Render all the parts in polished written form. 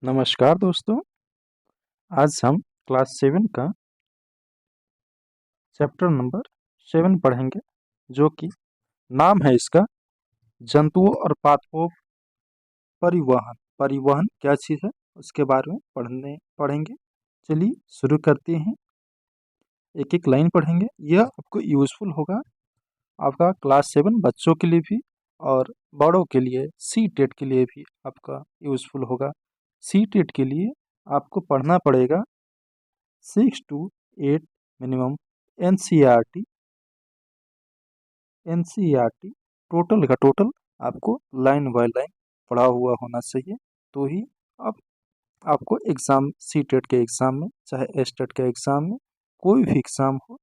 नमस्कार दोस्तों। आज हम क्लास 7 का चैप्टर नंबर 7 पढ़ेंगे, जो कि नाम है इसका जंतुओं और पादपों परिवहन। परिवहन क्या चीज़ है उसके बारे में पढ़ेंगे। चलिए शुरू करते हैं। एक एक लाइन पढ़ेंगे। यह आपको यूज़फुल होगा, आपका क्लास 7 बच्चों के लिए भी और बड़ों के लिए, सी टेट के लिए भी आपका यूज़फुल होगा। सी टेट के लिए आपको पढ़ना पड़ेगा 6 to 8 minimum NCERT. NCERT total का टोटल आपको लाइन बाय लाइन पढ़ा हुआ होना चाहिए, तो ही अब आपको एग्ज़ाम, सी टेट के एग्ज़ाम में, चाहे एस टेट के एग्ज़ाम में, कोई भी एग्ज़ाम हो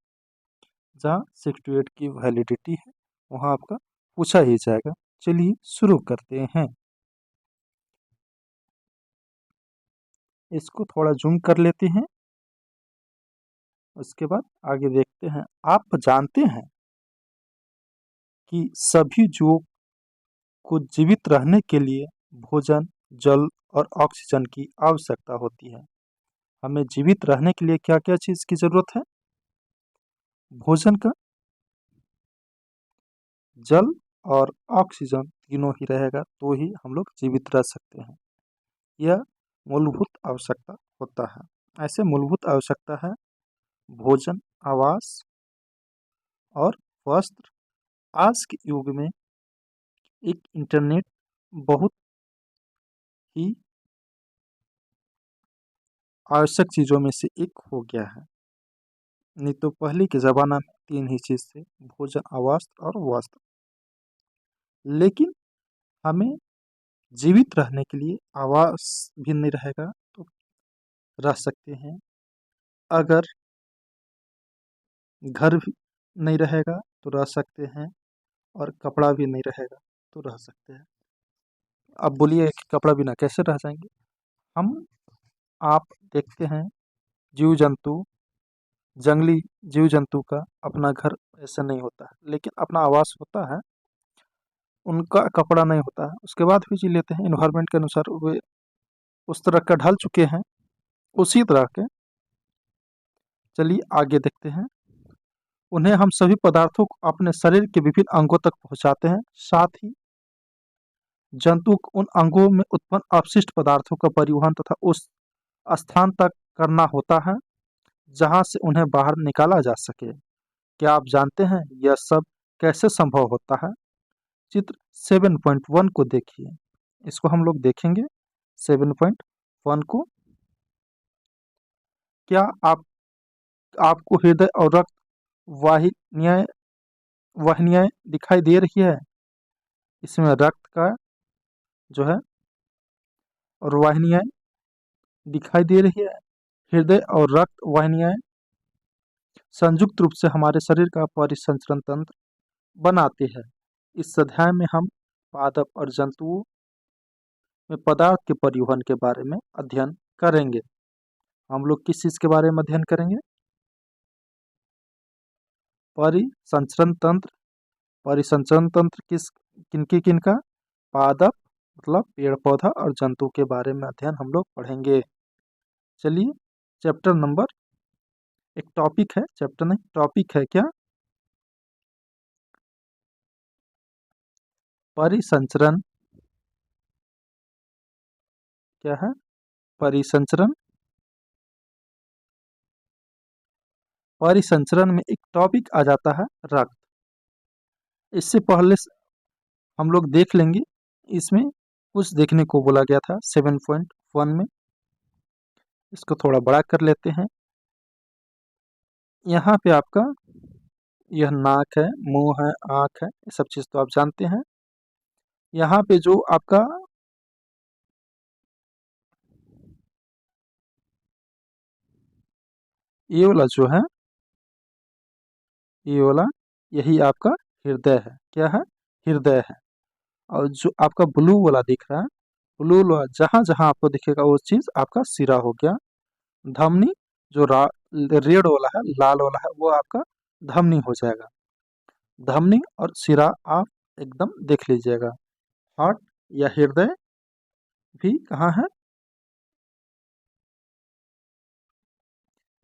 जहाँ 6 to 8 की वैलिडिटी है, वहाँ आपका पूछा ही जाएगा। चलिए शुरू करते हैं। इसको थोड़ा जूम कर लेते हैं, उसके बाद आगे देखते हैं। आप जानते हैं कि सभी जीवों को जीवित रहने के लिए भोजन, जल और ऑक्सीजन की आवश्यकता होती है। हमें जीवित रहने के लिए क्या क्या चीज़ की ज़रूरत है? भोजन का, जल और ऑक्सीजन तीनों ही रहेगा तो ही हम लोग जीवित रह सकते हैं। यह मूलभूत आवश्यकता होता है। ऐसे मूलभूत आवश्यकता है भोजन, आवास और वस्त्र। आज के युग में एक इंटरनेट बहुत ही आवश्यक चीज़ों में से एक हो गया है। नहीं तो पहले के ज़माना में 3 ही चीज़ थे: भोजन, आवास और वस्त्र। लेकिन हमें जीवित रहने के लिए आवास भी नहीं रहेगा तो रह सकते हैं, अगर घर भी नहीं रहेगा तो रह सकते हैं, और कपड़ा भी नहीं रहेगा तो रह सकते हैं। अब बोलिए कि कपड़ा बिना कैसे रह जाएंगे हम? आप देखते हैं जीव जंतु, जंगली जीव जंतु का अपना घर ऐसा नहीं होता है, लेकिन अपना आवास होता है। उनका कपड़ा नहीं होता है, उसके बाद भी जी लेते हैं। इन्वायरमेंट के अनुसार वे उस तरह का ढल चुके हैं, उसी तरह के। चलिए आगे देखते हैं। उन्हें हम सभी पदार्थों को अपने शरीर के विभिन्न अंगों तक पहुंचाते हैं। साथ ही जंतु को उन अंगों में उत्पन्न अपशिष्ट पदार्थों का परिवहन तथा उस स्थान तक करना होता है जहां से उन्हें बाहर निकाला जा सके। क्या आप जानते हैं यह सब कैसे संभव होता है? चित्र 7.1 को देखिए। इसको हम लोग देखेंगे 7.1 को। क्या आपको हृदय और रक्त वाहिनियाँ वाहिनियाँ दिखाई दे रही है? इसमें रक्त का जो है और वाहिनियाँ दिखाई दे रही है। हृदय और रक्त वाहिनियाँ संयुक्त रूप से हमारे शरीर का परिसंचरण तंत्र बनाते हैं। इस अध्याय में हम पादप और जंतुओं में पदार्थ के परिवहन के बारे में अध्ययन करेंगे। हम लोग किस चीज़ के बारे में अध्ययन करेंगे? परिसंचरण तंत्र। परिसंचरण तंत्र किनका? पादप मतलब पेड़ पौधा और जंतु के बारे में अध्ययन हम लोग पढ़ेंगे। चलिए चैप्टर नंबर, एक टॉपिक है, चैप्टर नहीं टॉपिक है क्या? परिसंचरण। क्या है? परिसंचरण। परिसंचरण में एक टॉपिक आ जाता है रक्त। इससे पहले हम लोग देख लेंगे, इसमें कुछ देखने को बोला गया था 7.1 में। इसको थोड़ा बड़ा कर लेते हैं। यहाँ पे आपका यह नाक है, मुंह है, आँख है, ये सब चीज़ तो आप जानते हैं। यहाँ पे जो आपका ये वाला जो है, ये वाला, यही आपका हृदय है। क्या है? हृदय है। और जो आपका ब्लू वाला दिख रहा है, ब्लू वाला जहाँ जहाँ आपको दिखेगा वो चीज़ आपका सिरा हो गया। धमनी जो रेड वाला है, लाल वाला है, वो आपका धमनी हो जाएगा। धमनी और सिरा आप एकदम देख लीजिएगा। हार्ट या हृदय भी कहाँ है?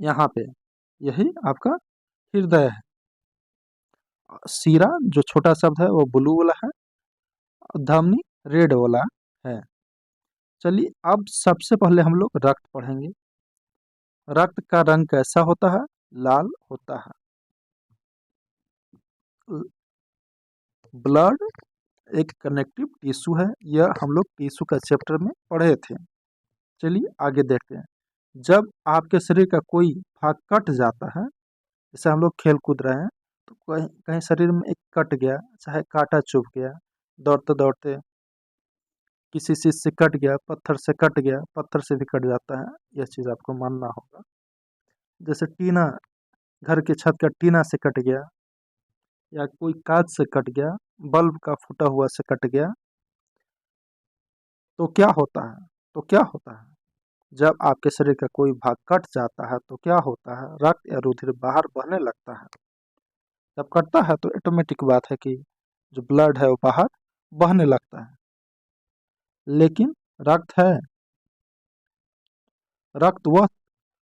यहाँ पे यही आपका हृदय है। सीरा जो छोटा शब्द है वो ब्लू वाला है, धमनी रेड वाला है। चलिए अब सबसे पहले हम लोग रक्त पढ़ेंगे। रक्त का रंग कैसा होता है? लाल होता है। ब्लड एक कनेक्टिव टिश्यू है, यह हम लोग टिश्यू का चैप्टर में पढ़े थे। चलिए आगे देखते हैं। जब आपके शरीर का कोई भाग कट जाता है, जैसे हम लोग खेल कूद रहे हैं तो कहीं कहीं शरीर में एक कट गया, चाहे कांटा चुभ गया, दौड़ते दौड़ते किसी चीज़ से कट गया, पत्थर से कट गया, पत्थर से भी कट जाता है, यह चीज़ आपको मानना होगा। जैसे टीना, घर के छत का टीना से कट गया, या कोई कांच से कट गया, बल्ब का फूटा हुआ से कट गया, तो क्या होता है? क्या होता है? जब आपके शरीर का कोई भाग कट जाता है तो क्या होता है? रक्त या रुधिर बाहर बहने लगता है। जब कटता है तो ऑटोमेटिक बात है कि जो ब्लड है वो बाहर बहने लगता है। लेकिन रक्त है, रक्त वह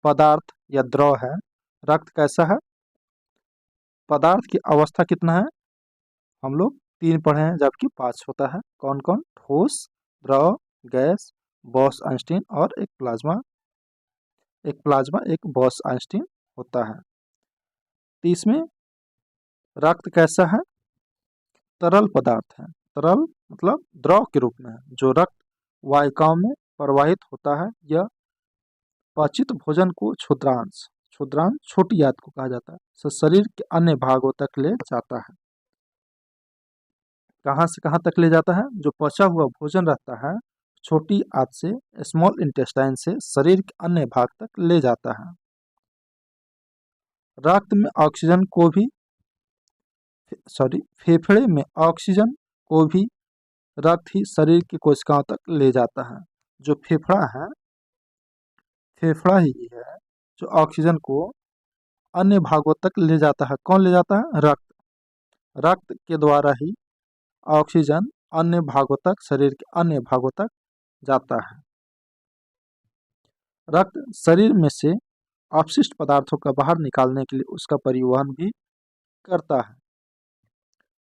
पदार्थ या द्रव है। रक्त कैसा है? पदार्थ की अवस्था कितना है? हम लोग 3 पढ़े हैं, जबकि 5 होता है। कौन कौन? ठोस, द्रव, गैस, बॉस आइंस्टीन और एक प्लाज्मा। एक बॉस आइंस्टीन होता है। तो इसमें रक्त कैसा है? तरल पदार्थ है। तरल मतलब द्रव के रूप में है। जो रक्त वाहिकाओं में प्रवाहित होता है, यह पाचित भोजन को क्षुद्रांश, क्षुद्रांश छोटी आंत को कहा जाता है, से शरीर के अन्य भागों तक ले जाता है। कहाँ से कहाँ तक ले जाता है? जो पचा हुआ भोजन रहता है, छोटी आंत से, स्मॉल इंटेस्टाइन से शरीर के अन्य भाग तक ले जाता है। रक्त में ऑक्सीजन को भी फेफड़े में ऑक्सीजन को भी रक्त ही शरीर की कोशिकाओं तक ले जाता है। जो फेफड़ा है, फेफड़ा ही है जो ऑक्सीजन को अन्य भागों तक ले जाता है। कौन ले जाता है? रक्त। रक्त के द्वारा ही ऑक्सीजन अन्य भागों तक, शरीर के अन्य भागों तक जाता है। रक्त शरीर में से अपशिष्ट पदार्थों का बाहर निकालने के लिए उसका परिवहन भी करता है।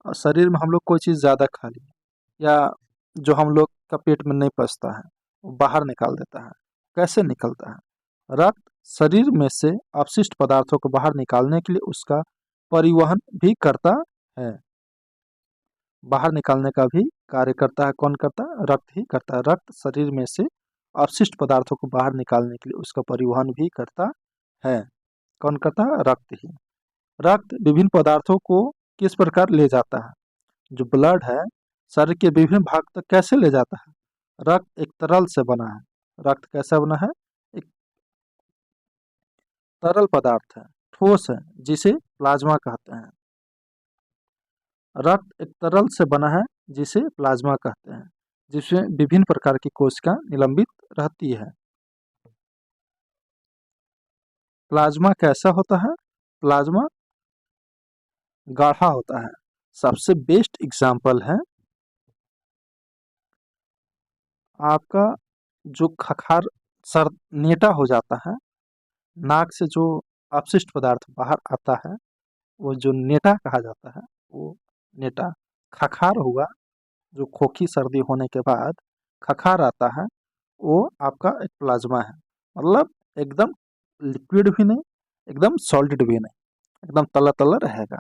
और शरीर में हम लोग कोई चीज़ ज़्यादा खा ली, या जो हम लोग का पेट में नहीं पचता है, वो बाहर निकाल देता है। कैसे निकलता है? रक्त शरीर में से अपशिष्ट पदार्थों को बाहर निकालने के लिए उसका परिवहन भी करता है। बाहर निकालने का भी कार्य करता है। कौन करता है? रक्त ही करता है। रक्त शरीर में से अपशिष्ट पदार्थों को बाहर निकालने के लिए उसका परिवहन भी करता है। कौन करता है? रक्त ही। रक्त विभिन्न पदार्थों को किस प्रकार ले जाता है? जो ब्लड है, शरीर के विभिन्न भाग तक कैसे ले जाता है? रक्त एक तरल से बना है। रक्त कैसा बना है? एक तरल पदार्थ है, ठोस है, जिसे प्लाज्मा कहते हैं। रक्त एक तरल से बना है जिसे प्लाज्मा कहते हैं, जिसमें विभिन्न प्रकार की कोशिका निलंबित रहती है। प्लाज्मा कैसा होता है? प्लाज्मा गाढ़ा होता है। सबसे बेस्ट एग्जाम्पल है आपका जो खखार सर नेटा हो जाता है, नाक से जो अपशिष्ट पदार्थ बाहर आता है, वो जो नेटा कहा जाता है, वो नेटा। खखार हुआ, जो खोखी सर्दी होने के बाद खखार आता है, वो आपका एक प्लाज्मा है। मतलब एकदम लिक्विड भी नहीं, एकदम सॉलिड भी नहीं, एकदम तला तला रहेगा।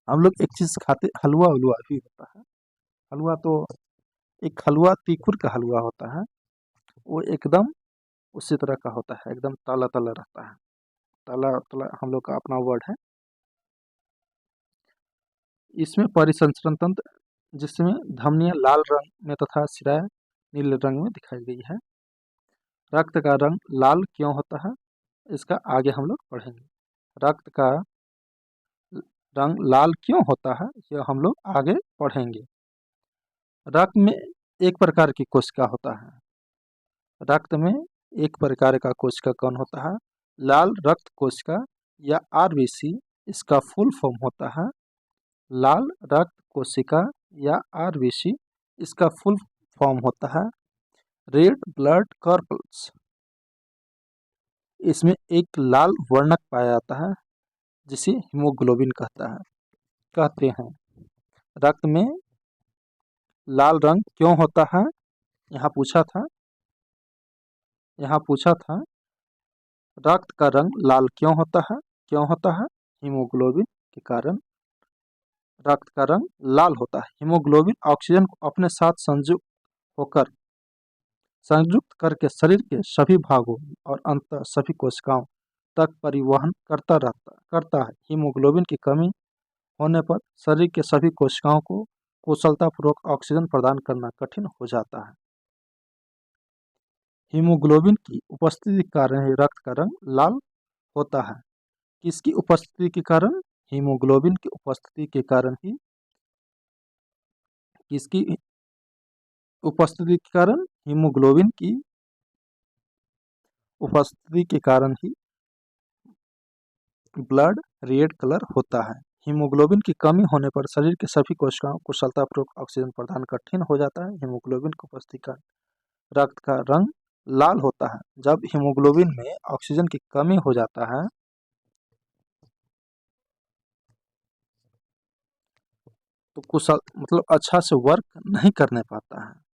हम लोग एक चीज़ खाते, हलवा उलवा भी होता है। हलवा तो एक हलवा तीखुर का हलवा होता है, वो एकदम उसी तरह का होता है, एकदम तला तला रहता है। तला तला हम लोग का अपना वर्ड है। इसमें परिसंचरण तंत्र, जिसमें धमनियाँ लाल रंग में तथा शिराएं नीले रंग में दिखाई गई है। रक्त का रंग लाल क्यों होता है? इसका आगे हम लोग पढ़ेंगे। रक्त का रंग लाल क्यों होता है, यह हम लोग आगे पढ़ेंगे। रक्त में एक प्रकार की कोशिका होता है। रक्त में एक प्रकार का कोशिका कौन होता है? लाल रक्त कोशिका या आरबीसी, इसका फुल फॉर्म होता है। लाल रक्त कोशिका या आरबीसी, इसका फुल फॉर्म होता है रेड ब्लड कॉर्पल्स। इसमें एक लाल वर्णक पाया जाता है जिसे हीमोग्लोबिन कहते हैं। रक्त में लाल रंग क्यों होता है? यहाँ पूछा था रक्त का रंग लाल क्यों होता है? हीमोग्लोबिन के कारण रक्त का रंग लाल होता है। हीमोग्लोबिन ऑक्सीजन को अपने साथ संयुक्त करके शरीर के सभी भागों और अंततः सभी कोशिकाओं तक परिवहन करता है। हीमोग्लोबिन की कमी होने पर शरीर के सभी कोशिकाओं को कुशलतापूर्वक ऑक्सीजन प्रदान करना कठिन हो जाता है। हीमोग्लोबिन की उपस्थिति के कारण ही रक्त का रंग लाल होता है। किसकी उपस्थिति के कारण? हीमोग्लोबिन की उपस्थिति के कारण ही किसकी उपस्थिति के कारण? हीमोग्लोबिन की उपस्थिति के कारण ही ब्लड रेड कलर होता है। हीमोग्लोबिन की कमी होने पर शरीर के सभी कोशिकाओं को कुशलतापूर्वक ऑक्सीजन प्रदान कठिन हो जाता है। हीमोग्लोबिन की उपस्थिति का रक्त का रंग लाल होता है। जब हीमोग्लोबिन में ऑक्सीजन की कमी हो जाता है तो कुशल अच्छा से वर्क नहीं करने पाता है।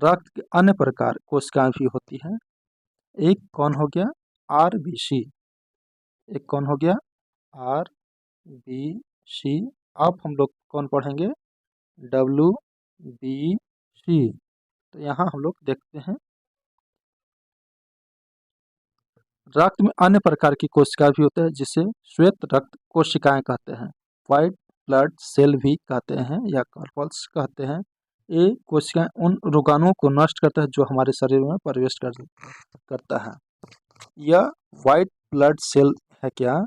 रक्त के अन्य प्रकार कोशिकाएं भी होती हैं। एक कौन हो गया? आरबीसी। एक कौन हो गया? आरबीसी। अब हम लोग कौन पढ़ेंगे? WBC। तो यहाँ हम लोग देखते हैं रक्त में अन्य प्रकार की कोशिका भी होते हैं जिसे श्वेत रक्त कोशिकाएं कहते हैं, व्हाइट ब्लड सेल भी कहते हैं या कार्पल्स कहते हैं। ये कोशिकाएं उन रोगाणुओं को नष्ट करता है जो हमारे शरीर में प्रवेश करता है। यह व्हाइट ब्लड सेल है क्या?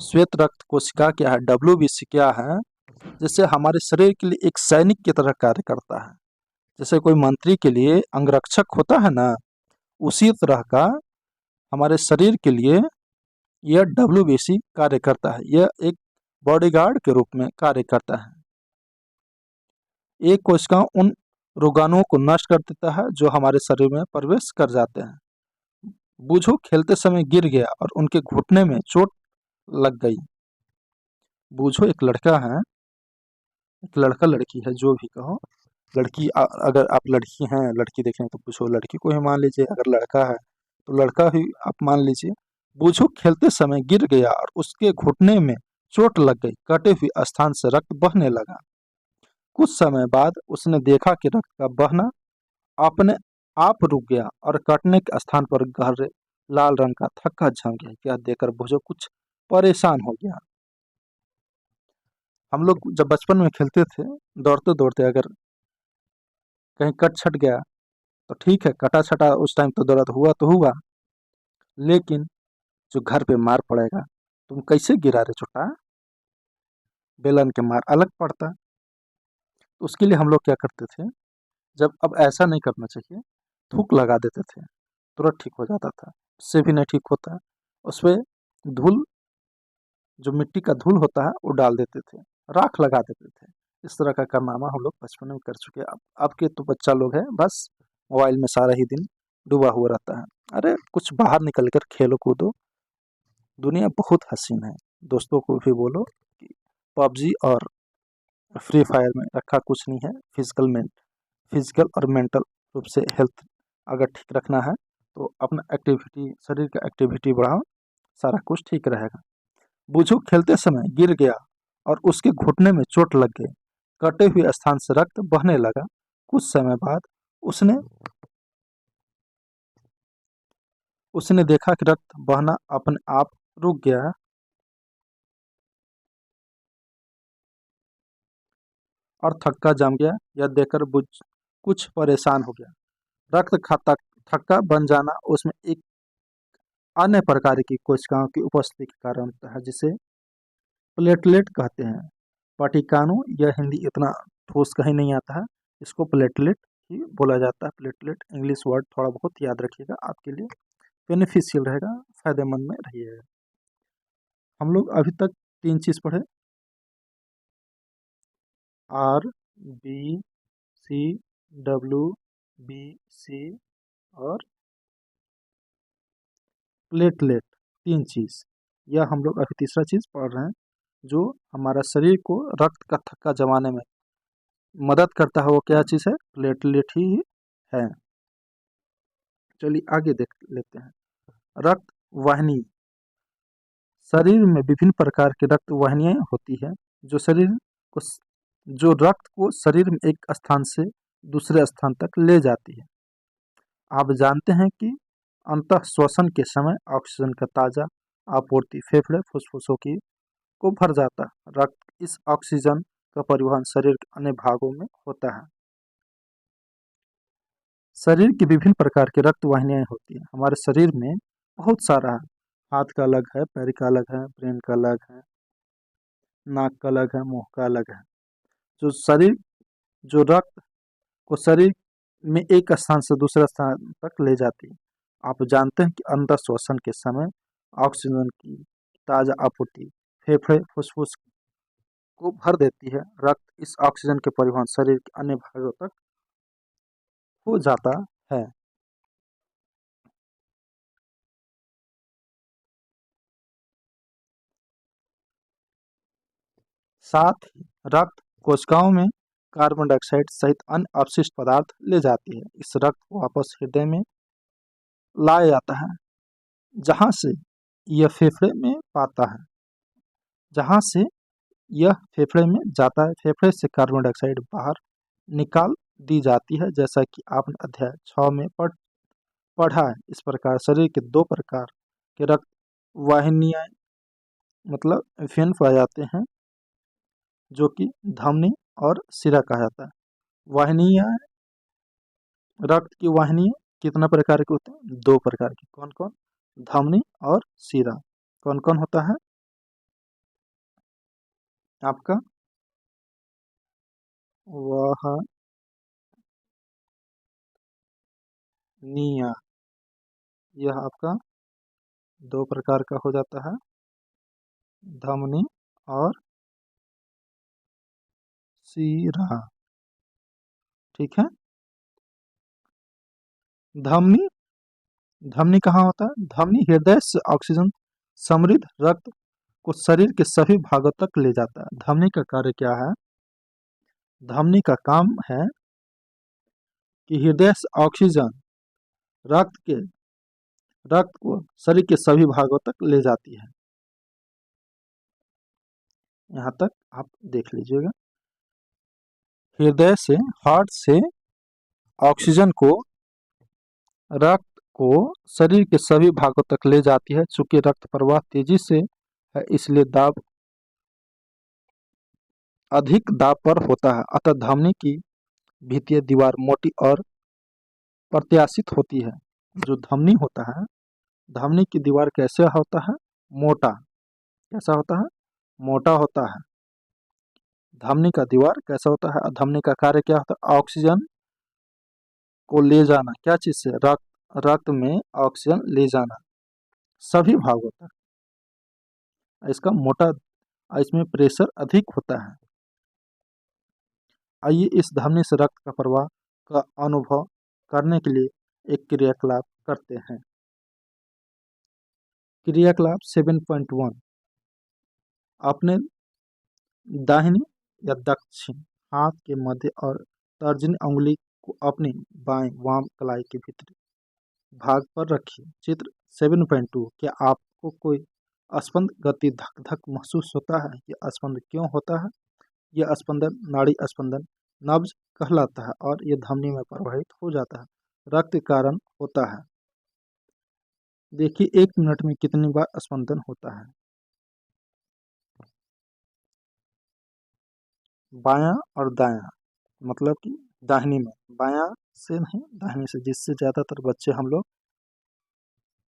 श्वेत रक्त कोशिका क्या है? WBC क्या है? जैसे हमारे शरीर के लिए एक सैनिक की तरह कार्य करता है। जैसे कोई मंत्री के लिए अंगरक्षक होता है ना, उसी तरह का हमारे शरीर के लिए यह WBC कार्य करता है। यह एक बॉडीगार्ड के रूप में कार्य करता है। एक कोशिका उन रोगाणुओं को नष्ट कर देता है जो हमारे शरीर में प्रवेश कर जाते हैं। बूझो खेलते समय गिर गया और उनके घुटने में चोट लग गई। बूझो एक लड़का है, एक लड़का लड़की है, जो भी कहो। लड़की अगर आप लड़की हैं, लड़की देखें तो पूछो लड़की को ही मान लीजिए, अगर लड़का है तो लड़का ही आप मान लीजिए। बूझो खेलते समय गिर गया और उसके घुटने में चोट लग गई, कटे हुए स्थान से रक्त बहने लगा। कुछ समय बाद उसने देखा कि रक्त का बहना अपने आप रुक गया और कटने के स्थान पर गहरे लाल रंग का थक्का जम गया। यह देखकर बूझो कुछ परेशान हो गया। हम लोग जब बचपन में खेलते थे, दौड़ते दौड़ते अगर कहीं कट छट गया तो ठीक है, कटा छटा उस टाइम तो दर्द हुआ तो हुआ, लेकिन जो घर पे मार पड़ेगा, तुम कैसे गिरा रे छोटा, बेलन के मार अलग पड़ता। तो उसके लिए हम लोग क्या करते थे, जब अब ऐसा नहीं करना चाहिए, थूक लगा देते थे, तुरंत ठीक हो जाता था। उससे भी नहीं ठीक होता, उस पर धूल, जो मिट्टी का धूल होता है वो डाल देते थे, राख लगा देते थे। इस तरह का कारनामा हम लोग बचपन में कर चुके हैं। अब के तो बच्चा लोग है बस मोबाइल में सारा ही दिन डूबा हुआ रहता है। अरे कुछ बाहर निकल कर खेलो कूदो, दुनिया बहुत हसीन है। दोस्तों को भी बोलो कि PUBG और फ्री फायर में रखा कुछ नहीं है। फिजिकल और मेंटल रूप से हेल्थ अगर ठीक रखना है तो अपना एक्टिविटी, शरीर का एक्टिविटी बढ़ाओ, सारा कुछ ठीक रहेगा। बूझो खेलते समय गिर गया और उसके घुटने में चोट लग गई, कटे हुए स्थान से रक्त बहने लगा। कुछ समय बाद उसने उसने देखा कि रक्त बहना अपने आप रुक गया और थक्का जम गया। यह देखकर बुझ कुछ परेशान हो गया। रक्त खाता थक्का बन जाना उसमें एक अन्य प्रकार की कोशिकाओं की उपस्थिति के कारण होता है जिसे प्लेटलेट कहते हैं। पाटिकानु, यह हिंदी इतना ठोस कहीं नहीं आता है, इसको प्लेटलेट ही बोला जाता है। प्लेटलेट इंग्लिश वर्ड थोड़ा बहुत याद रखिएगा, आपके लिए बेनिफिशियल रहेगा, फायदेमंद में रहिएगा। हम लोग अभी तक 3 चीज़ पढ़े, RBC, WBC और प्लेटलेट, 3 चीज़। यह हम लोग अभी तीसरा चीज़ पढ़ रहे हैं जो हमारा शरीर को रक्त का थक्का जमाने में मदद करता है। वो क्या चीज़ है? प्लेटलेट ही है। चलिए आगे देख लेते हैं। रक्त वाहिनी। शरीर में विभिन्न प्रकार की रक्त वाहिनियाँ होती है जो शरीर को जो रक्त को शरीर में एक स्थान से दूसरे स्थान तक ले जाती है। आप जानते हैं कि अंतः श्वसन के समय ऑक्सीजन का ताज़ा आपूर्ति फेफड़े फुफ्फुसों की को भर जाता है। रक्त इस ऑक्सीजन का परिवहन शरीर के अन्य भागों में होता है। शरीर की विभिन्न प्रकार की रक्त वाहिनियाँ होती हैं। हमारे शरीर में बहुत सारा है। हाथ का अलग है, पैर का अलग है, ब्रेन का अलग है, नाक का अलग है, मुंह का अलग है। जो रक्त को शरीर में एक स्थान से दूसरे स्थान तक ले जाती है। आप जानते हैं कि अंदर श्वसन के समय ऑक्सीजन की ताज़ा आपूर्ति फेफड़े फुफ्फुस को भर देती है। रक्त इस ऑक्सीजन के परिवहन शरीर के अन्य भागों तक हो जाता है। साथ ही रक्त कोशिकाओं में कार्बन डाइऑक्साइड सहित अन्य अपशिष्ट पदार्थ ले जाती है। इस रक्त को वापस हृदय में लाया जाता है जहाँ से यह फेफड़े में पाता है जहाँ से यह फेफड़े में जाता है। फेफड़े से कार्बन डाइऑक्साइड बाहर निकाल दी जाती है। जैसा कि आपने अध्याय 6 में पढ़ा है। इस प्रकार शरीर के 2 प्रकार के रक्त वाहिनियाँ मतलब वेन पाए जाते हैं जो कि धमनी और शिरा कहा जाता है। वाहिनियाँ, रक्त की वाहिनियाँ कितना प्रकार के होते हैं? 2 प्रकार के। कौन कौन? धमनी और शिरा। कौन कौन होता है आपका? वाहनिया, यह आपका 2 प्रकार का हो जाता है, धमनी और शिरा। ठीक है। धमनी धमनी कहाँ होता है? धमनी हृदय से ऑक्सीजन समृद्ध रक्त को शरीर के सभी भागों तक ले जाता है। धमनी का कार्य क्या है? धमनी का काम है कि हृदय से ऑक्सीजन रक्त के रक्त को शरीर के सभी भागों तक ले जाती है। यहाँ तक आप देख लीजिएगा। हृदय से, हार्ट से ऑक्सीजन को रक्त को शरीर के सभी भागों तक ले जाती है। चूंकि रक्त प्रवाह तेजी से है इसलिए दाब अधिक दाब पर होता है। अतः धमनी की भित्तीय दीवार मोटी और प्रत्याशित होती है। जो धमनी होता है, धमनी की दीवार कैसे होता है? मोटा। कैसा होता है? मोटा होता है। धमनी का दीवार कैसा होता है? धमनी का कार्य क्या होता है? ऑक्सीजन को ले जाना। क्या चीज से? रक्त में ऑक्सीजन ले जाना सभी भागों तक। इसका मोटा, इसमें प्रेशर अधिक होता है। आइए इस धमनी से रक्त का प्रवाह का अनुभव करने के लिए एक क्रियाकलाप करते हैं। क्रियाकलाप 7.1। अपने दाहिनी या दक्षिण हाथ के मध्य और तर्जनी अंगुली को अपनी बाएं वाम कलाई के भीतरी भाग पर रखिए। चित्र 7.2। क्या आपको कोई स्पंद गति धक धक महसूस होता है? यह स्पंद क्यों होता है? यह स्पंदन नाड़ी स्पंदन नब्ज कहलाता है और यह धमनी में प्रवाहित हो जाता है। रक्त के कारण होता है। देखिए 1 मिनट में कितनी बार स्पंदन होता है। बायां और दायां, मतलब कि दाहिनी में, बायां से नहीं दाहिनी से, जिससे ज़्यादातर बच्चे हम लोग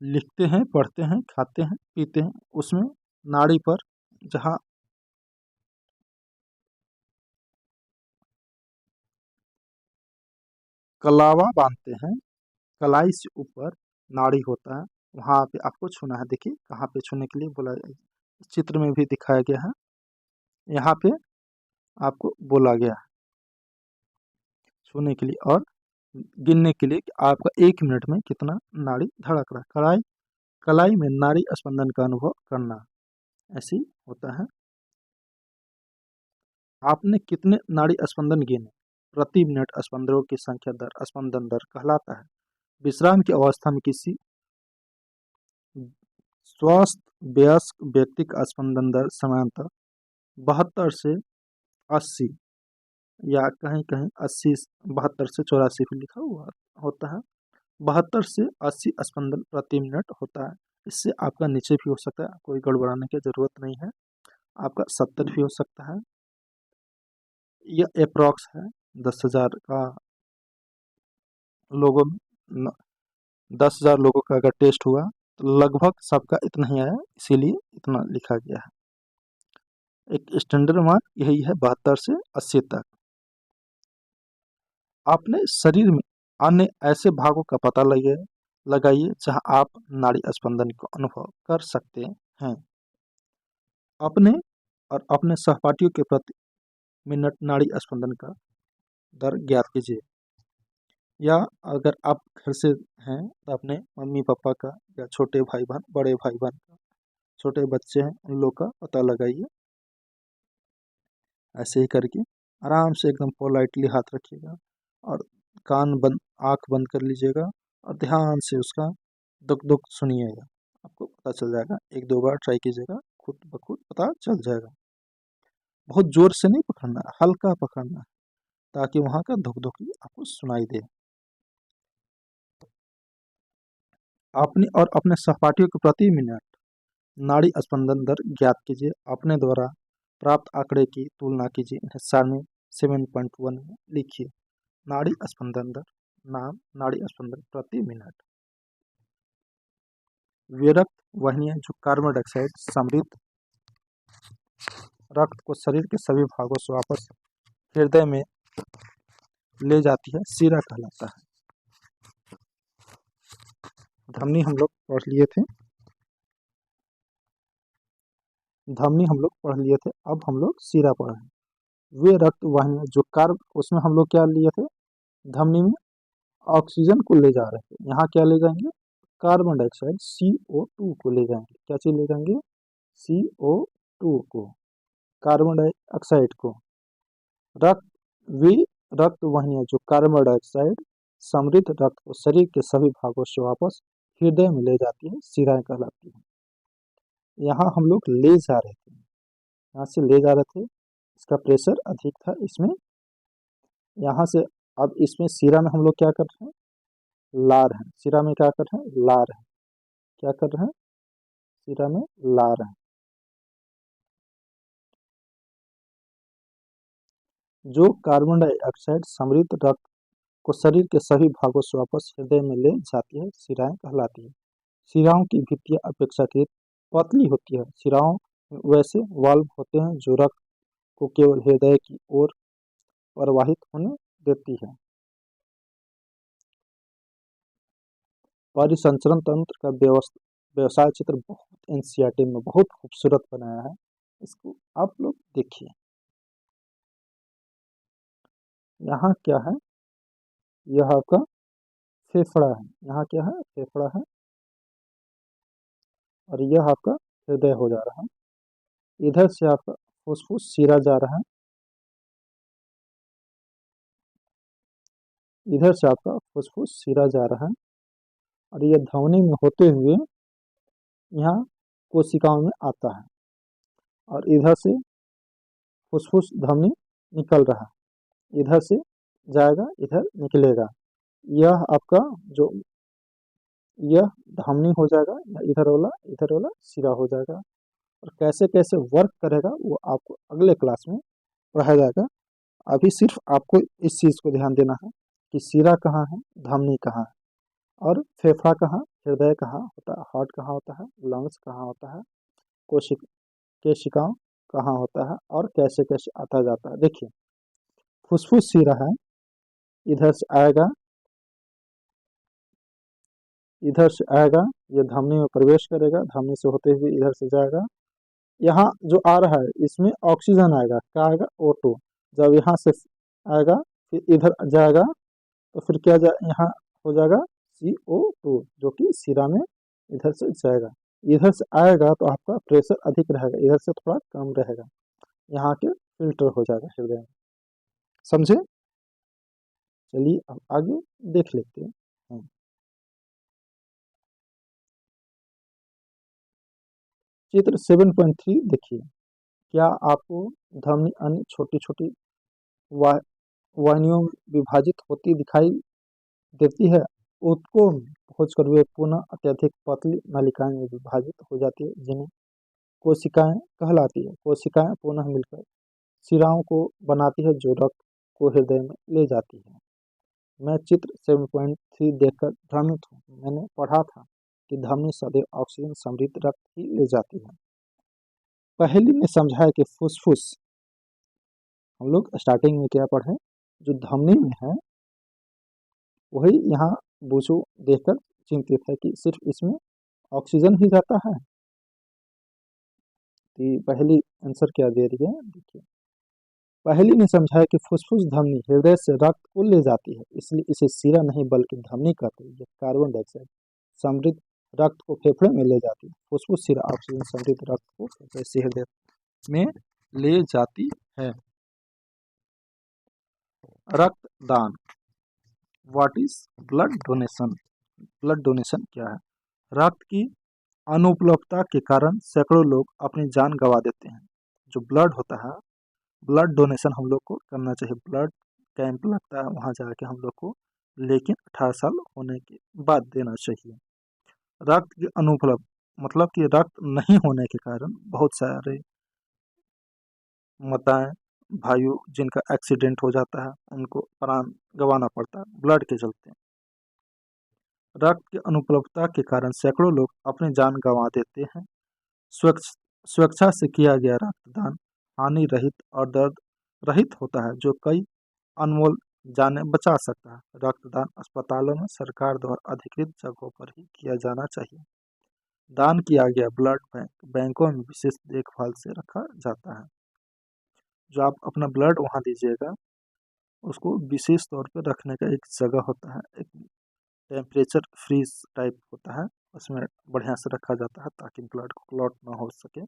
लिखते हैं, पढ़ते हैं, खाते हैं, पीते हैं। उसमें नाड़ी पर जहाँ कलावा बांधते हैं, कलाई से ऊपर नाड़ी होता है, वहाँ पे आपको छूना है। देखिए कहाँ पे छूने के लिए बोला, चित्र में भी दिखाया गया है। यहाँ पे आपको बोला गया है छूने के लिए और गिनने के लिए कि आपका 1 मिनट में कितना नाड़ी धड़क रहा है। कलाई में नाड़ी स्पंदन का अनुभव करना, ऐसी होता है। आपने कितने नाड़ी स्पंदन गिने? प्रति मिनट स्पंदनों की संख्या दर स्पंदन दर कहलाता है। विश्राम की अवस्था में किसी स्वस्थ वयस्क व्यक्ति का स्पंदन दर सामान्यतः 72 से 80 या कहीं कहीं 80 72 से 84 भी लिखा हुआ होता है। 72 से 80 स्पंदन प्रति मिनट होता है। इससे आपका नीचे भी हो सकता है, कोई गड़बड़ाने की जरूरत नहीं है। आपका 70 भी हो सकता है। यह अप्रॉक्स है। 10,000 का लोगों में 10,000 लोगों का अगर टेस्ट हुआ तो लगभग सबका इतना ही आया, इसीलिए इतना लिखा गया है। एक स्टैंडर्ड मार्क यही है 72 से 80 तक। अपने शरीर में अन्य ऐसे भागों का पता लगाइए जहां आप नाड़ी स्पंदन को अनुभव कर सकते हैं। अपने और अपने सहपाठियों के प्रति मिनट नाड़ी स्पंदन का दर ज्ञात कीजिए। या अगर आप घर से हैं तो अपने मम्मी पापा का, या छोटे भाई बहन, बड़े भाई बहन का, छोटे बच्चे हैं उन लोग का पता लगाइए। ऐसे ही करके आराम से एकदम पोलाइटली हाथ रखिएगा और कान बंद, आँख बंद कर लीजिएगा और ध्यान से उसका दुख दुख सुनिएगा। आपको पता चल जाएगा। 1-2 बार ट्राई कीजिएगा, खुद ब खुद पता चल जाएगा। बहुत जोर से नहीं पकड़ना है, हल्का पकड़ना है ताकि वहाँ का धुक धुक आपको सुनाई दे। अपने और अपने सहपाठियों के प्रति मिनट नाड़ी स्पंदन दर ज्ञात कीजिए। अपने द्वारा प्राप्त आंकड़े की तुलना कीजिए। इन्हें सारणी 7.1 में लिखिए। नाड़ी स्पंदन दर, नाम नाड़ी स्पंदन प्रति मिनट। वे रक्त वाहिनियां जो कार्बन डाइऑक्साइड समृद्ध रक्त को शरीर के सभी भागों से वापस हृदय में ले जाती है, शिरा कहलाता है। धमनी हम लोग पढ़ लिए थे, अब हम लोग शिरा पढ़ रहे हैं। वे रक्त वाहिनियां जो उसमें हम लोग क्या लिए थे, धमनी में ऑक्सीजन को ले जा रहे थे। यहाँ क्या ले जाएंगे, कार्बन डाइऑक्साइड CO2 को ले जाएंगे। क्या चीज ले जाएंगे, CO2 को, कार्बन डाइऑक्साइड को। वे रक्त वाहिनियां जो कार्बन डाइऑक्साइड समृद्ध रक्त को शरीर के सभी भागों से वापस हृदय में ले जाती है, शिराएं कहलाती है। यहाँ हम लोग ले जा रहे थे, यहाँ से ले जा रहे थे, इसका प्रेशर अधिक था इसमें, यहाँ से अब इसमें शिरा में हम लोग क्या कर रहे हैं, ला रहे हैं। शिरा में क्या कर रहे हैं, ला रहे हैं। क्या कर रहे हैं, शिरा में ला रहे हैं। जो कार्बन डाइऑक्साइड समृद्ध रक्त को शरीर के सभी भागों से वापस हृदय में ले जाती है, शिराएं कहलाती है। शिराओं की भित्तियां अपेक्षाकृत पतली होती है। शिराओं में वैसे वाल्व होते हैं जो रक्त को केवल हृदय की ओर प्रवाहित होने देती है। परिसंचरण तंत्र का व्यवसाय चित्र बहुत एनसीईआरटी में बहुत खूबसूरत बनाया है, इसको आप लोग देखिए। यहाँ क्या है, यह आपका फेफड़ा है। यहाँ क्या है, फेफड़ा है, और यह आपका हृदय हो जा रहा है। इधर से आपका फुसफुस शिरा जा रहा है, इधर से आपका फुसफुस शिरा जा रहा है, और यह धमनी में होते हुए यहाँ कोशिकाओं में आता है, और इधर से फुसफुस धमनी निकल रहा है, इधर से जाएगा, इधर निकलेगा। यह आपका जो यह धमनी हो जाएगा, इधर वाला शिरा हो जाएगा। और कैसे कैसे वर्क करेगा वो आपको अगले क्लास में पढ़ाया जाएगा। अभी सिर्फ आपको इस चीज़ को ध्यान देना है कि शिरा कहाँ है, धमनी कहाँ है, और फेफड़ा कहाँ, हृदय कहाँ होता है, हार्ट कहाँ होता है, लंग्स कहाँ होता है, केशिकाओं कहाँ होता है, और कैसे कैसे आता जाता है। देखिए, फुसफुस शिरा है, इधर से आएगा, इधर से आएगा, ये धमनी में प्रवेश करेगा, धमनी से होते हुए इधर से जाएगा। यहाँ जो आ रहा है इसमें ऑक्सीजन आएगा, क्या आएगा, O2। जब यहाँ से आएगा फिर इधर जाएगा तो फिर क्या यहाँ हो जाएगा, CO2, जो कि शिरा में इधर से जाएगा, इधर से आएगा तो आपका प्रेशर अधिक रहेगा, इधर से थोड़ा कम रहेगा, यहाँ के फिल्टर हो जाएगा हृदय में। समझे? चलिए अब आगे देख लेते हैं हम। चित्र 7.3 देखिए। क्या आपको धमनी अन्य छोटी छोटी वा- वाहिनियों में विभाजित होती दिखाई देती है? उसको खोजकर वे पुनः अत्यधिक पतली नलिकाएं में विभाजित हो जाती है, जिन्हें कोशिकाएं कहलाती है। कोशिकाएं पुनः मिलकर शिराओं को बनाती है, जो रक्त को हृदय में ले जाती है। मैं चित्र 7.3 देखकर भ्रमित हूँ। मैंने पढ़ा था कि धमनी सदैव ऑक्सीजन समृद्ध रक्त ही ले जाती है। पहली ने समझाया कि फुसफुस, हम लोग स्टार्टिंग में क्या पढ़े, जो धमनी में है वही यहाँ बूझो देखकर चिंतित है कि सिर्फ इसमें ऑक्सीजन ही जाता है। तो पहली आंसर क्या दे रही है देखिए। पहली ने समझाया कि फुसफुस धमनी हृदय से रक्त को ले जाती है, इसलिए इसे सिरा नहीं बल्कि धमनी कहते हैं। यह कार्बन डाइऑक्साइड समृद्ध रक्त को फेफड़े में ले जाती है। फुसफुस सिरा ऑक्सीजन समृद्ध रक्त को फेफड़े से हृदय में ले जाती है। रक्तदान, what is blood donation? Blood donation क्या है? रक्त की अनुपलब्धता के कारण सैकड़ों लोग अपनी जान गंवा देते हैं। जो ब्लड होता है, ब्लड डोनेशन हम लोग को करना चाहिए। ब्लड कैंप लगता है, वहाँ जाके हम लोग को, लेकिन 18 साल होने के बाद देना चाहिए। रक्त की अनुपलब्ध मतलब कि रक्त नहीं होने के कारण बहुत सारे माताएं भाइयों जिनका एक्सीडेंट हो जाता है, उनको प्राण गंवाना पड़ता है ब्लड के चलते। रक्त की अनुपलब्धता के कारण सैकड़ों लोग अपनी जान गंवा देते हैं। स्वेच्छा से किया गया रक्तदान हानि रहित और दर्द रहित होता है, जो कई अनमोल जानें बचा सकता है। रक्तदान अस्पतालों में सरकार द्वारा अधिकृत जगहों पर ही किया जाना चाहिए। दान किया गया ब्लड बैंक बैंकों में विशेष देखभाल से रखा जाता है। जो आप अपना ब्लड वहाँ दीजिएगा, उसको विशेष तौर पर रखने का एक जगह होता है, एक टेम्परेचर फ्रीज टाइप होता है, उसमें बढ़िया से रखा जाता है ताकि ब्लड को क्लॉट ना हो सके।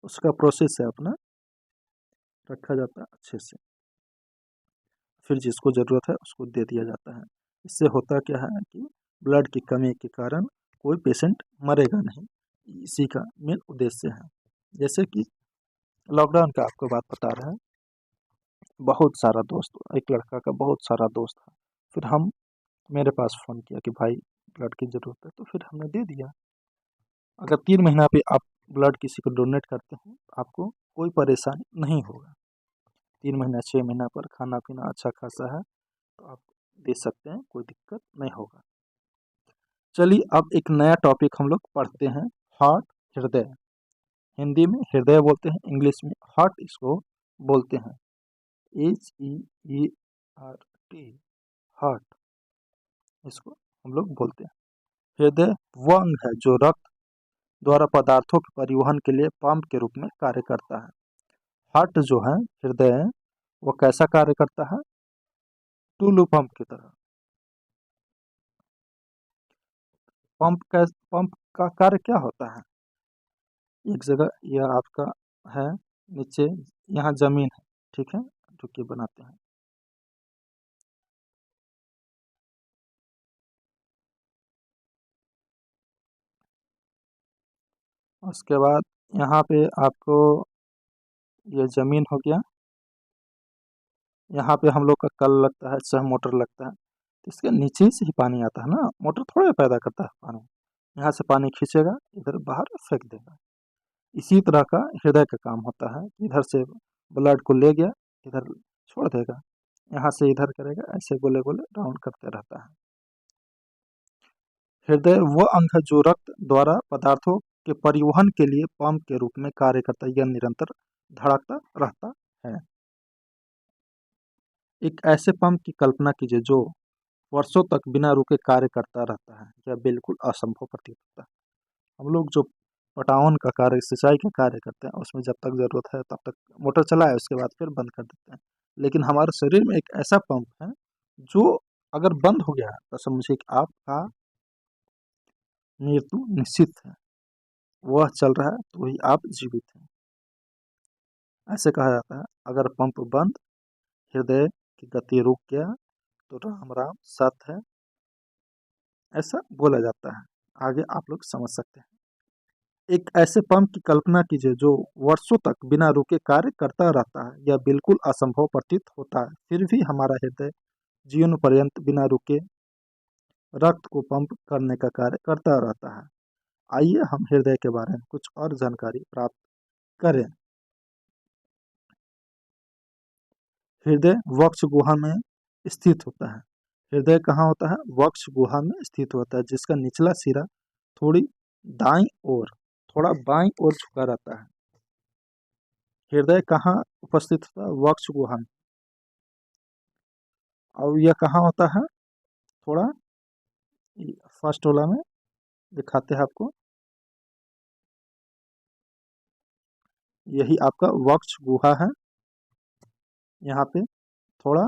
उसका प्रोसेस है अपना, रखा जाता है अच्छे से, फिर जिसको ज़रूरत है उसको दे दिया जाता है। इससे होता क्या है कि ब्लड की कमी के कारण कोई पेशेंट मरेगा नहीं, इसी का मेन उद्देश्य है। जैसे कि लॉकडाउन का आपको बात बता रहे हैं, बहुत सारा दोस्त, एक लड़का का बहुत सारा दोस्त था, फिर हम मेरे पास फ़ोन किया कि भाई ब्लड की ज़रूरत है, तो फिर हमने दे दिया। अगर 3 महीना पे आप ब्लड किसी को डोनेट करते हैं, आपको कोई परेशानी नहीं होगा। 3 महीना 6 महीना पर खाना पीना अच्छा खासा है, तो आप दे सकते हैं, कोई दिक्कत नहीं होगा। चलिए अब एक नया टॉपिक हम लोग पढ़ते हैं, हार्ट, हृदय। हिंदी में हृदय बोलते हैं, इंग्लिश में हार्ट इसको बोलते हैं, HEERT, हार्ट इसको हम लोग बोलते हैं। हृदय वह अंग है जो रक्त द्वारा पदार्थों के परिवहन के लिए पंप के रूप में कार्य करता है। हार्ट जो है, हृदय, वो कैसा कार्य करता है? टूलू पंप की तरह। पंप का कार्य क्या होता है? एक जगह यह आपका है, नीचे यहाँ जमीन है, ठीक है, जो कि बनाते हैं। उसके बाद यहाँ पे आपको ये जमीन हो गया, यहाँ पे हम लोग का कल लगता है, सह मोटर लगता है, तो इसके नीचे से ही पानी आता है ना, मोटर थोड़ा पैदा करता है पानी। यहाँ से पानी खींचेगा, इधर बाहर फेंक देगा। इसी तरह का हृदय का काम होता है, इधर से ब्लड को ले गया, इधर छोड़ देगा, यहाँ से इधर करेगा, ऐसे गोले गोले राउंड करते रहता है। हृदय वह अंग है जो रक्त द्वारा पदार्थों के परिवहन के लिए पंप के रूप में कार्य करता है। यह निरंतर धड़कता रहता है। एक ऐसे पंप की कल्पना कीजिए जो वर्षों तक बिना रुके कार्य करता रहता है। यह बिल्कुल असंभव प्रतीत होता है। हम लोग जो पटावन का कार्य, सिंचाई का कार्य करते हैं, उसमें जब तक ज़रूरत है तब तक मोटर चलाए, उसके बाद फिर बंद कर देते हैं। लेकिन हमारे शरीर में एक ऐसा पंप है जो अगर बंद हो गया तो समझिए कि आपका मृत्यु निश्चित है, वह चल रहा है तो ही आप जीवित हैं। ऐसे कहा जाता है, अगर पंप बंद, हृदय की गति रुक गया तो राम राम सत्य है, ऐसा बोला जाता है। आगे आप लोग समझ सकते हैं। एक ऐसे पंप की कल्पना कीजिए जो वर्षों तक बिना रुके कार्य करता रहता है। यह बिल्कुल असंभव प्रतीत होता है, फिर भी हमारा हृदय जीवन पर्यंत बिना रुके रक्त को पंप करने का कार्य करता रहता है। आइए हम हृदय के बारे में कुछ और जानकारी प्राप्त करें। हृदय वक्ष गुहा में स्थित होता है। हृदय कहाँ होता है? वक्ष गुहा में स्थित होता है, जिसका निचला सिरा थोड़ी दाईं ओर, थोड़ा बाईं ओर झुका रहता है। हृदय कहाँ उपस्थित होता है? वक्ष गुहा में। और यह कहाँ होता है? थोड़ा फर्स्ट वाला में दिखाते हैं आपको। यही आपका वक्ष गुहा है, यहाँ पे थोड़ा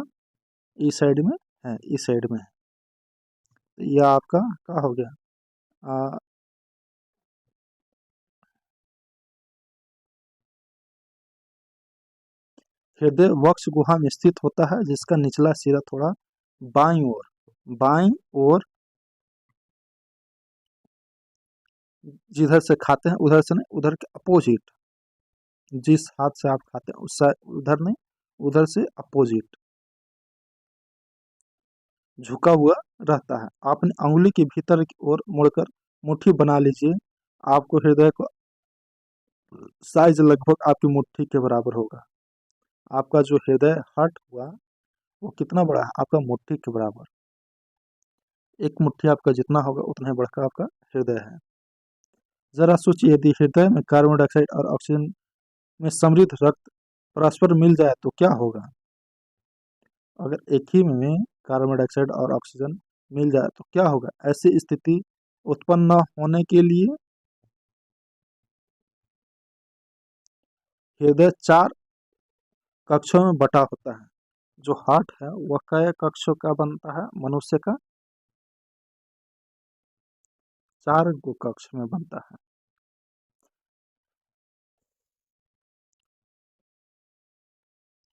इस साइड में है, इस साइड में है। यह आपका क्या हो गया? हृदय वक्ष गुहा में स्थित होता है, जिसका निचला सिरा थोड़ा बाईं ओर, बाईं ओर, जिधर से खाते हैं उधर से नहीं, उधर के अपोजिट, जिस हाथ से आप खाते हैं उस उधर नहीं, उधर से अपोजिट झुका हुआ रहता है। आपने अंगुली के भीतर की ओर मुड़कर मुट्ठी बना लीजिए, आपको हृदय का साइज लगभग आपकी मुट्ठी के बराबर होगा। आपका जो हृदय हर्ट हुआ वो कितना बड़ा है? आपका मुट्ठी के बराबर। एक मुट्ठी आपका जितना होगा उतना ही बड़ा आपका हृदय है। जरा सोचिए, यदि हृदय में कार्बन डाइऑक्साइड और ऑक्सीजन में समृद्ध रक्त परस्पर मिल जाए तो क्या होगा? अगर एक ही में कार्बन डाइऑक्साइड और ऑक्सीजन मिल जाए तो क्या होगा? ऐसी स्थिति उत्पन्न न होने के लिए हृदय 4 कक्षों में बटा होता है। जो हार्ट है वह कई कक्षों का बनता है? मनुष्य का 4 गो कक्ष में बनता है।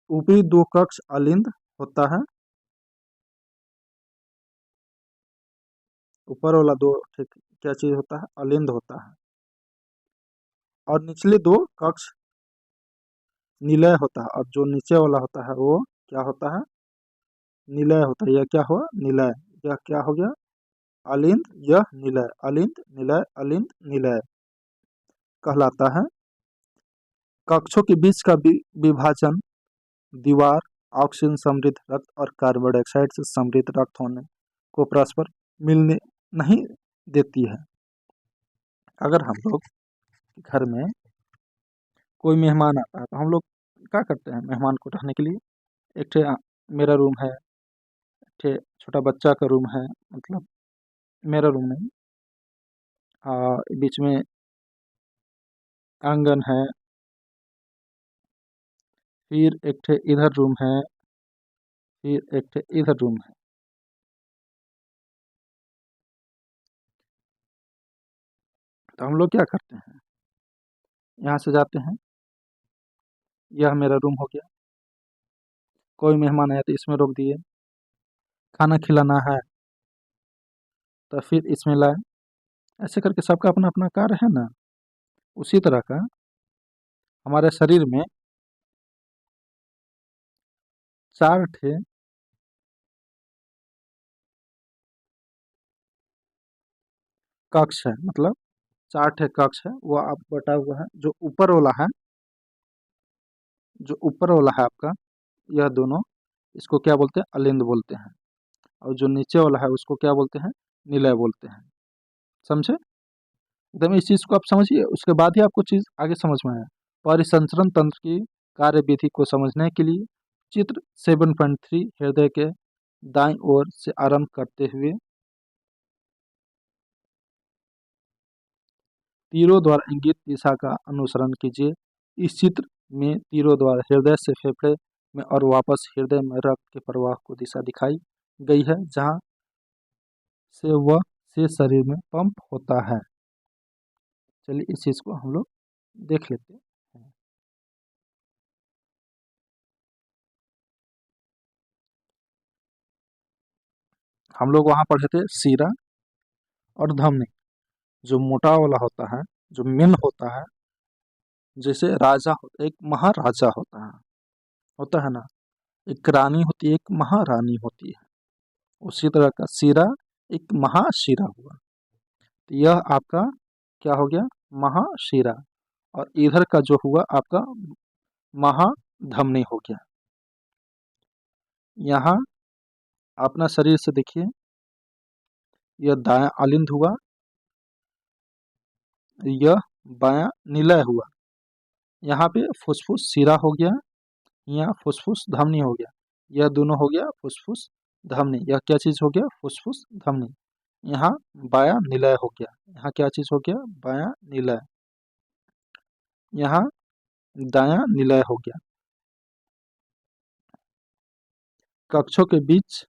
ऊपरी 2 कक्ष अलिंद होता है, ऊपर वाला 2 ठीक क्या चीज होता है? अलिंद होता है। और निचले 2 कक्ष निलय होता है, और जो नीचे वाला होता है वो क्या होता है? निलय होता है। यह क्या हुआ? निलय। यह क्या हो गया? अलिंद, यह निलय, अलिंद निलय, अलिंद निलय कहलाता है। कक्षों के बीच का विभाजन दीवार ऑक्सीजन समृद्ध रक्त और कार्बन डाइऑक्साइड से समृद्ध रक्त होने को परस्पर मिलने नहीं देती है। अगर हम लोग घर में कोई मेहमान आता है तो हम लोग क्या करते हैं? मेहमान को रहने के लिए एक ठे मेरा रूम है, एक ठे छोटा बच्चा का रूम है, मतलब मेरा रूम नहीं, बीच में आंगन है, फिर एक ठे इधर रूम है, फिर एक ठे इधर रूम है। तो हम लोग क्या करते हैं? यहाँ से जाते हैं, यह मेरा रूम हो गया, कोई मेहमान आया तो इसमें रोक दिए, खाना खिलाना है तो फिर इसमें लाए। ऐसे करके सबका अपना अपना कार्य है ना। उसी तरह का हमारे शरीर में 4 ठे कक्ष है, मतलब 4 ठे कक्ष है, वो आप बटा हुआ है। जो ऊपर वाला है, जो ऊपर वाला है आपका, यह दोनों, इसको क्या बोलते हैं? अलिंद बोलते हैं। और जो नीचे वाला है उसको क्या बोलते हैं? निलय बोलते हैं। समझे? एकदम इस चीज़ को आप समझिए, उसके बाद ही आपको चीज़ आगे समझ में आए। परिसंचरण तंत्र की कार्यविधि को समझने के लिए चित्र 7.3 हृदय के दाईं ओर से आरंभ करते हुए तीरों द्वारा इंगित दिशा का अनुसरण कीजिए। इस चित्र में तीरों द्वारा हृदय से फेफड़े में और वापस हृदय में रक्त के प्रवाह को दिशा दिखाई गई है, जहाँ से वह से शरीर में पंप होता है। चलिए इस चीज़ को हम लोग देख लेते हैं। हम लोग वहाँ पढ़े थे सीरा और धमनी। जो मोटा वाला होता है, जो मेन होता है, जैसे राजा एक महाराजा होता है ना, एक रानी होती है, एक महारानी होती है। उसी तरह का सीरा एक महाशिरा हुआ। तो यह आपका क्या हो गया, महाशिरा। और इधर का जो हुआ आपका महाधमनी हो गया। यहाँ अपना शरीर से देखिए, यह दायां अलिंद हुआ, यह बायां निलय हुआ। यहाँ पे फुसफुस शिरा हो गया, यहाँ फुसफुस धमनी हो गया। यह दोनों हो गया फुसफुस धमनी। यह क्या चीज़ हो गया, फुसफुस धमनी। यहाँ बायां निलय हो गया। यहाँ क्या चीज़ हो गया, बायां निलय। यहाँ दायां निलय हो गया। कक्षों के बीच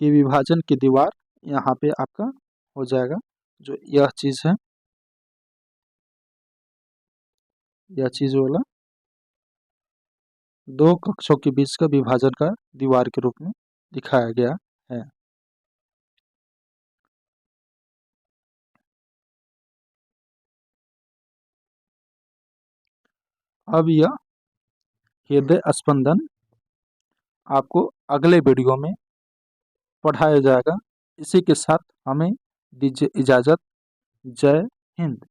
के विभाजन की दीवार यहाँ पे आपका हो जाएगा, जो यह चीज़ है, यह चीज़ वाला दो कक्षों के बीच का विभाजन का दीवार के रूप में दिखाया गया है। अब यह हृदय स्पंदन आपको अगले वीडियो में पढ़ाया जाएगा। इसी के साथ हमें दीजिए इजाज़त। जय हिंद।